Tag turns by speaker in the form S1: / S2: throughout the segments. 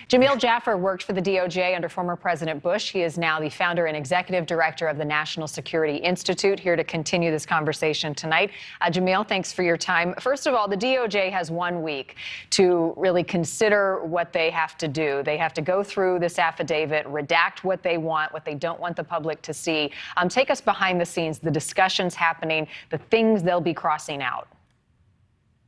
S1: Jamil Jaffer worked for the DOJ under former President Bush. He is now the founder and executive director of the National Security Institute, here to continue this conversation tonight. Jamil, thanks for your time. First of all, the DOJ has 1 week to really consider what they have to do. They have to go through this affidavit, redact what they want, what they don't want the public to see. Take us behind the scenes, the discussions happening, the things they'll be crossing out.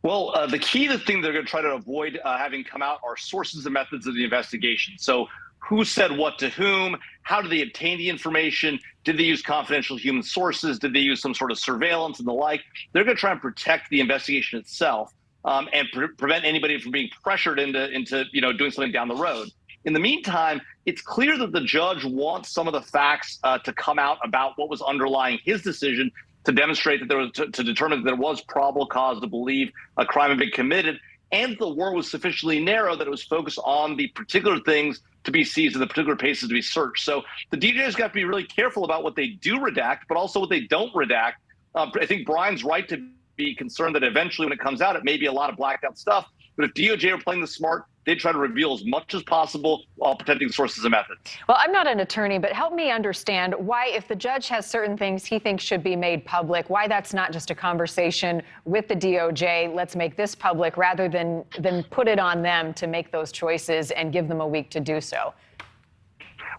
S2: Well, the key to the thing they're going to try to avoid having come out are sources and methods of the investigation. So who said what to whom? How did they obtain the information? Did they use confidential human sources? Did they use some sort of surveillance and the like? They're going to try and protect the investigation itself and prevent anybody from being pressured into doing something down the road. In the meantime, it's clear that the judge wants some of the facts to come out about what was underlying his decision, to demonstrate that there was to determine that there was probable cause to believe a crime had been committed, and the warrant was sufficiently narrow that it was focused on the particular things to be seized and the particular places to be searched. So the DJ's got to be really careful about what they do redact, but also what they don't redact. I think Brian's right to be concerned that eventually when it comes out, it may be a lot of blacked out stuff. But if DOJ are playing the smart, they try to reveal as much as possible while protecting sources and methods.
S1: Well, I'm not an attorney, but help me understand why, if the judge has certain things he thinks should be made public, why that's not just a conversation with the DOJ, let's make this public, rather than put it on them to make those choices and give them a week to do so.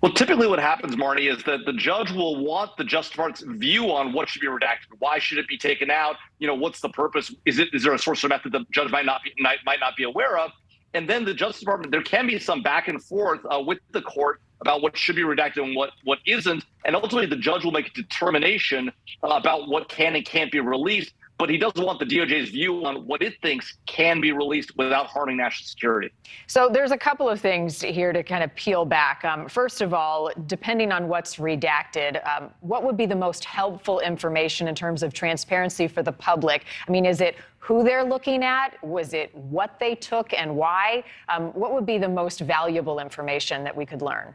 S2: Well, typically what happens, Marnie, is that the judge will want the Justice Department's view on what should be redacted. Why should it be taken out? What's the purpose? Is there a source or method the judge might not be aware of? And then the Justice Department, there can be some back and forth with the court about what should be redacted and what isn't. And ultimately, the judge will make a determination about what can and can't be released. But he doesn't want the DOJ's view on what it thinks can be released without harming national security.
S1: So there's a couple of things here to kind of peel back. First of all, depending on what's redacted, what would be the most helpful information in terms of transparency for the public? I mean, is it who they're looking at? Was it what they took and why? What would be the most valuable information that we could learn?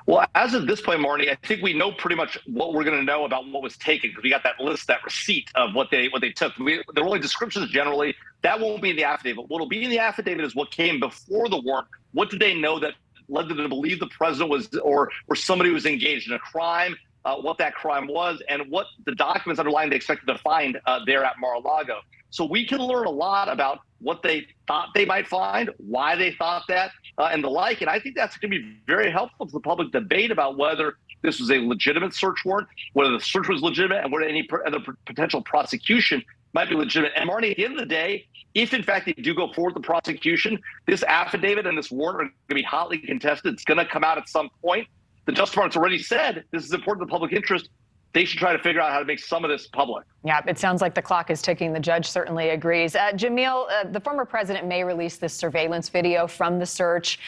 S2: Well, as of this point, Marnie, I think we know pretty much what we're going to know about what was taken, because we got that list, that receipt of what they took. There were only descriptions generally. That won't be in the affidavit. What will be in the affidavit is what came before the warrant. What did they know that led them to believe the president was or somebody was engaged in a crime, what that crime was, and what the documents underlying they expected to find there at Mar-a-Lago. So we can learn a lot about what they thought they might find, why they thought that, and the like. And I think that's going to be very helpful to the public debate about whether this was a legitimate search warrant, whether the search was legitimate, and whether any other potential prosecution might be legitimate. And Marnie, at the end of the day, if in fact they do go forward with the prosecution, this affidavit and this warrant are going to be hotly contested. It's going to come out at some point. The Justice Department's already said this is important to the public interest. They should try to figure out how to make some of this public.
S1: Yeah, it sounds like the clock is ticking. The judge certainly agrees. Jamil, the former president may release this surveillance video from the search.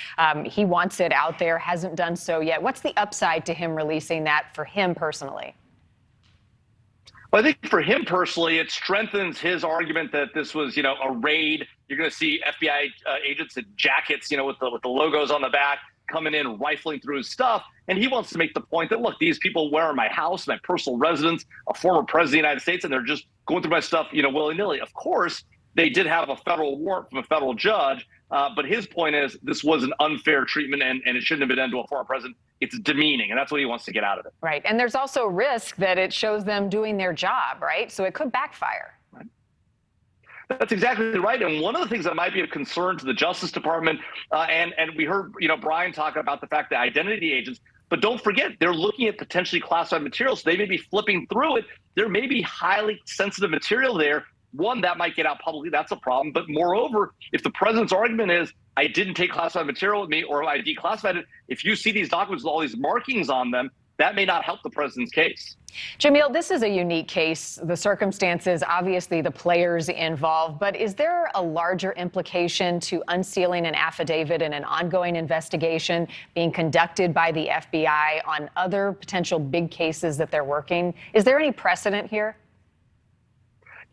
S1: He wants it out there, hasn't done so yet. What's the upside to him releasing that for him personally?
S2: Well, I think for him personally, it strengthens his argument that this was, a raid. You're going to see FBI agents in jackets, with the logos on the back, coming in, rifling through his stuff. And he wants to make the point that, look, these people were in my house, my personal residence, a former president of the United States, and they're just going through my stuff, willy-nilly. Of course, they did have a federal warrant from a federal judge. But his point is this was an unfair treatment and it shouldn't have been done to a former president. It's demeaning, and that's what he wants to get out of it.
S1: Right. And there's also risk that it shows them doing their job, right? So it could backfire.
S2: Right. That's exactly right. And one of the things that might be of concern to the Justice Department, and we heard, Brian talk about the fact that identity agents, but don't forget, they're looking at potentially classified material. So they may be flipping through it. There may be highly sensitive material there. One, that might get out publicly. That's a problem. But moreover, if the president's argument is, I didn't take classified material with me or I declassified it, if you see these documents with all these markings on them, that may not help the president's case.
S1: Jamil, this is a unique case. The circumstances, obviously the players involved, but is there a larger implication to unsealing an affidavit in an ongoing investigation being conducted by the FBI on other potential big cases that they're working? Is there any precedent here?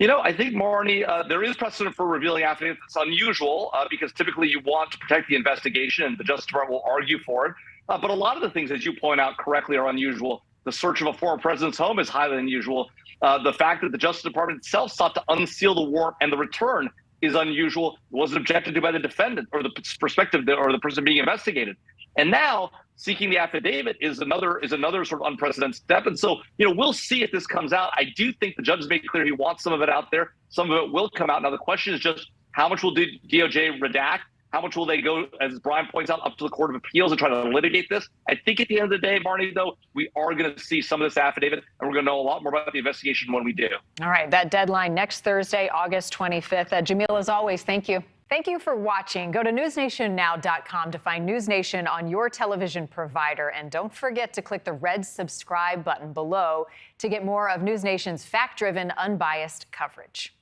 S2: I think, Marnie, there is precedent for revealing affidavits. It's unusual because typically you want to protect the investigation and the Justice Department will argue for it. But a lot of the things, as you point out correctly, are unusual. The search of a former president's home is highly unusual. The fact that the Justice Department itself sought to unseal the warrant and the return is unusual. It wasn't objected to by the defendant or the perspective or the person being investigated. And now seeking the affidavit is another sort of unprecedented step. And so, we'll see if this comes out. I do think the judge has made clear he wants some of it out there. Some of it will come out. Now, the question is just how much will DOJ redact? How much will they go, as Brian points out, up to the Court of Appeals and try to litigate this? I think at the end of the day, Marnie, though, we are going to see some of this affidavit, and we're going to know a lot more about the investigation when we do.
S1: All right, that deadline next Thursday, August 25th. Jamil, as always, thank you. Thank you for watching. Go to newsnationnow.com to find News Nation on your television provider. And don't forget to click the red subscribe button below to get more of News Nation's fact-driven, unbiased coverage.